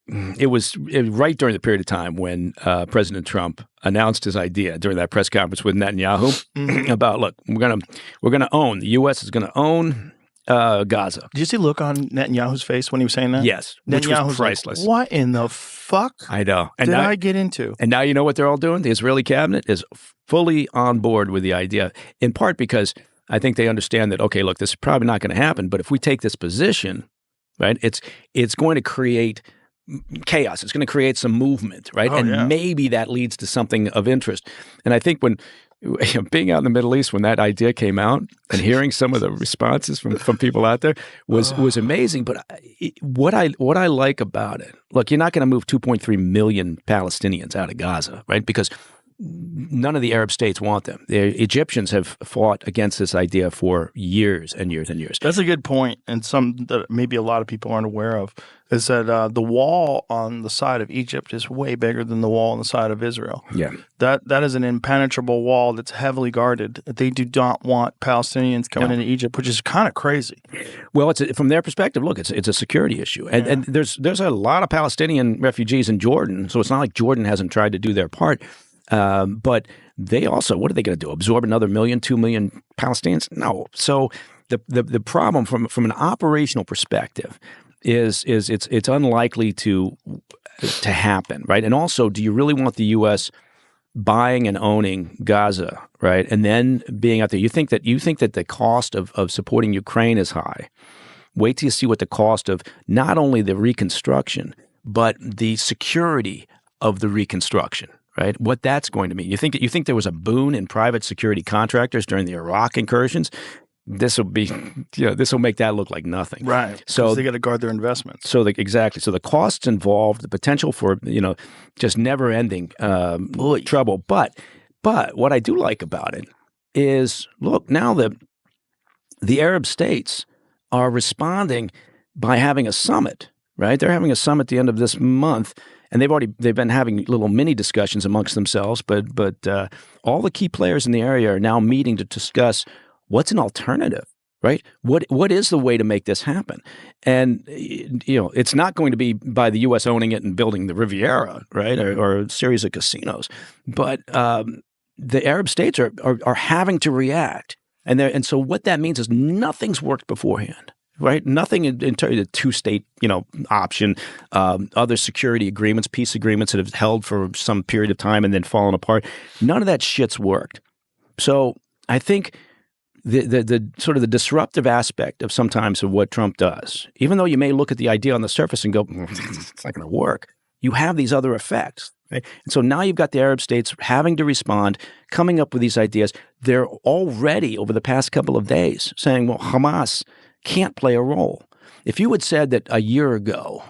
right during the period of time when President Trump announced his idea during that press conference with Netanyahu about, look, we're gonna own, the U.S. is gonna own Gaza. Did you see the look on Netanyahu's face when he was saying that? Yes, which was priceless. Like, what in the fuck? I know. And I get into? And now you know what they're all doing? The Israeli cabinet is fully on board with the idea, in part because I think they understand that, okay, look, this is probably not going to happen, but if we take this position, right, it's going to create chaos. It's going to create some movement, right? Maybe that leads to something of interest. And I think when being out in the Middle East, when that idea came out and hearing some of the responses from people out there was amazing. But what I like about it, look, you're not going to move 2.3 million Palestinians out of Gaza, right? Because none of the Arab states want them. The Egyptians have fought against this idea for years and years and years. That's a good point, and some that maybe a lot of people aren't aware of, is that the wall on the side of Egypt is way bigger than the wall on the side of Israel. Yeah. That is an impenetrable wall that's heavily guarded. They do not want Palestinians coming into Egypt, which is kind of crazy. Well, from their perspective, look, it's a security issue. And there's a lot of Palestinian refugees in Jordan, so it's not like Jordan hasn't tried to do their part. But they also, what are they going to do? Absorb another 2 million Palestinians? No. So the problem from an operational perspective is it's unlikely to happen, right? And also, do you really want the U.S. buying and owning Gaza, right? And then being out there, you think that the cost of supporting Ukraine is high. Wait till you see what the cost of not only the reconstruction, but the security of the reconstruction. Right, what that's going to mean. You think there was a boon in private security contractors during the Iraq incursions? This will make that look like nothing. Right. So they got to guard their investments. Exactly. So the costs involved, the potential for just never ending trouble. But what I do like about it is, look, now the Arab states are responding by having a summit. Right, they're having a summit at the end of this month. And they've been having little mini discussions amongst themselves, but all the key players in the area are now meeting to discuss what's an alternative, right? What is the way to make this happen? And it's not going to be by the U.S. owning it and building the Riviera, right, or a series of casinos, but the Arab states are having to react, and so what that means is nothing's worked beforehand. Right, nothing in terms of the two-state, option, other security agreements, peace agreements that have held for some period of time and then fallen apart. None of that shit's worked. So I think the sort of the disruptive aspect of sometimes of what Trump does, even though you may look at the idea on the surface and go, it's not going to work, you have these other effects. Right? And so now you've got the Arab states having to respond, coming up with these ideas. They're already, over the past couple of days, saying, well, Hamas can't play a role. If you had said that a year ago,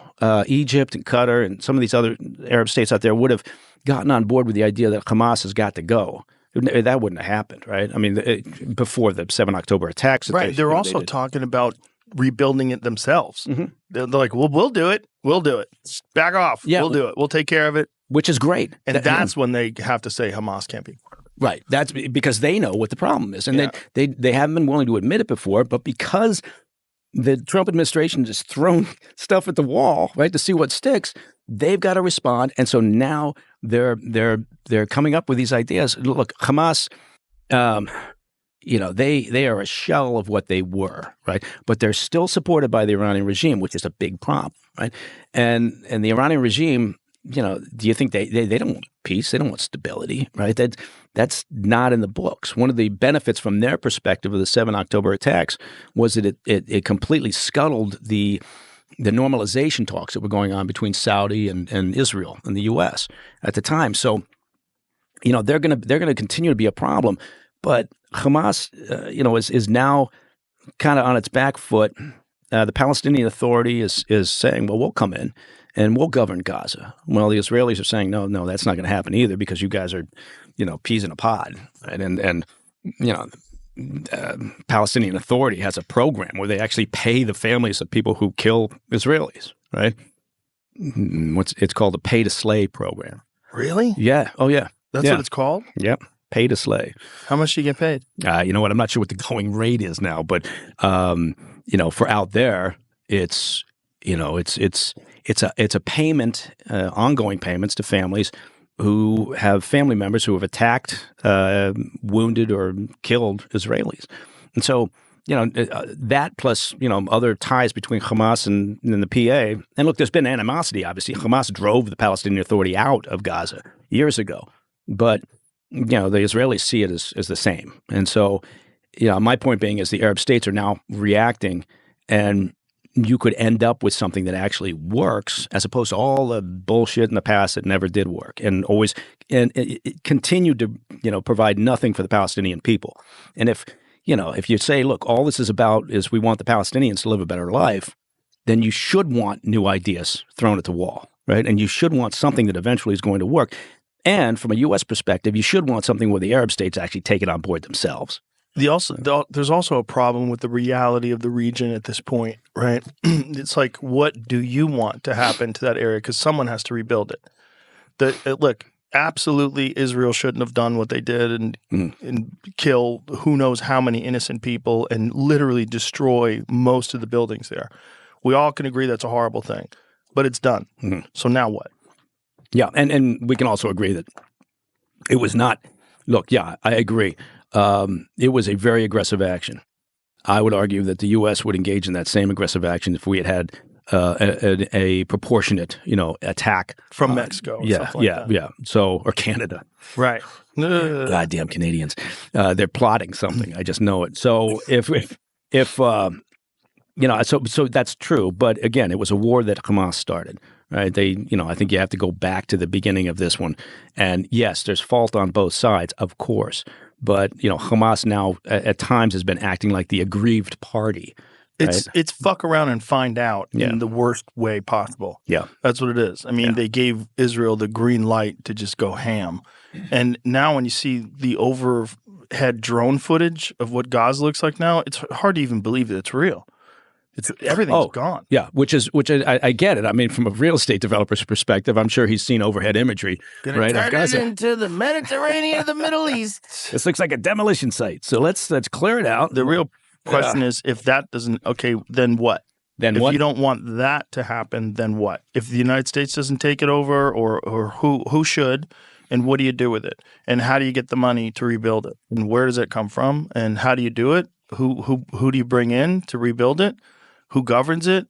Egypt and Qatar and some of these other Arab states out there would have gotten on board with the idea that Hamas has got to go, that wouldn't have happened, right? I mean, before the 7 October attacks. Right. They're also talking about rebuilding it themselves. Mm-hmm. They're like, well, we'll do it. We'll do it. Back off. Yeah. We'll do it. We'll take care of it. Which is great. And that's when they have to say Hamas can't be. Right. That's because they know what the problem is. And they haven't been willing to admit it before, but because the Trump administration just thrown stuff at the wall, right, to see what sticks, they've got to respond. And so now they're coming up with these ideas. Look, Hamas, they are a shell of what they were, right? But they're still supported by the Iranian regime, which is a big problem, right? And the Iranian regime, do you think they don't want peace? They don't want stability, right? That's not in the books. One of the benefits from their perspective of the 7 October attacks was that it completely scuttled the normalization talks that were going on between Saudi and Israel and the U.S. at the time. So, they're going to continue to be a problem. But Hamas, is now kind of on its back foot. The Palestinian Authority is saying, well, we'll come in and we'll govern Gaza. Well, the Israelis are saying, no, that's not going to happen either because you guys are, peas in a pod. Right? And Palestinian Authority has a program where they actually pay the families of people who kill Israelis, right? It's called the pay to slay program. Really? Yeah. Oh, yeah. That's what it's called? Yep. Pay to slay. How much do you get paid? You know what? I'm not sure what the going rate is now, but for out there, it's it's a payment, ongoing payments to families who have family members who have attacked, wounded, or killed Israelis. And so, that plus, other ties between Hamas and the PA. And look, there's been animosity, obviously. Hamas drove the Palestinian Authority out of Gaza years ago. But, the Israelis see it as the same. And so, my point being is the Arab states are now reacting, and you could end up with something that actually works as opposed to all the bullshit in the past that never did work and always it continued to, provide nothing for the Palestinian people. And if you say, look, all this is about is we want the Palestinians to live a better life, then you should want new ideas thrown at the wall, right? And you should want something that eventually is going to work. And from a U.S. perspective, you should want something where the Arab states actually take it on board themselves. There's also a problem with the reality of the region at this point, right? It's like, what do you want to happen to that area? Because someone has to rebuild it. Look, absolutely, Israel shouldn't have done what they did and kill who knows how many innocent people and literally destroy most of the buildings there. We all can agree that's a horrible thing, but it's done. Mm-hmm. So now what? Yeah, and we can also agree that it was not. Look, yeah, I agree. It was a very aggressive action. I would argue that the U.S. would engage in that same aggressive action if we had a proportionate, attack from Mexico. Yeah. So, or Canada, right? Goddamn Canadians! They're plotting something. I just know it. So if so that's true. But again, it was a war that Hamas started. Right? I think you have to go back to the beginning of this one. And yes, there's fault on both sides, of course. But, Hamas now at times has been acting like the aggrieved party. Right? It's fuck around and find out in the worst way possible. Yeah. That's what it is. I mean, they gave Israel the green light to just go ham. And now when you see the overhead drone footage of what Gaza looks like now, it's hard to even believe that it's real. Everything's gone. Yeah, which I get it. I mean, from a real estate developer's perspective, I'm sure he's seen overhead imagery. Right, turn it into the Mediterranean of the Middle East. This looks like a demolition site. So let's clear it out. The real question is, if that doesn't, okay, then what? If you don't want that to happen, then what? If the United States doesn't take it over, or who should, and what do you do with it? And how do you get the money to rebuild it? And where does it come from? And how do you do it? Who do you bring in to rebuild it? Who governs it?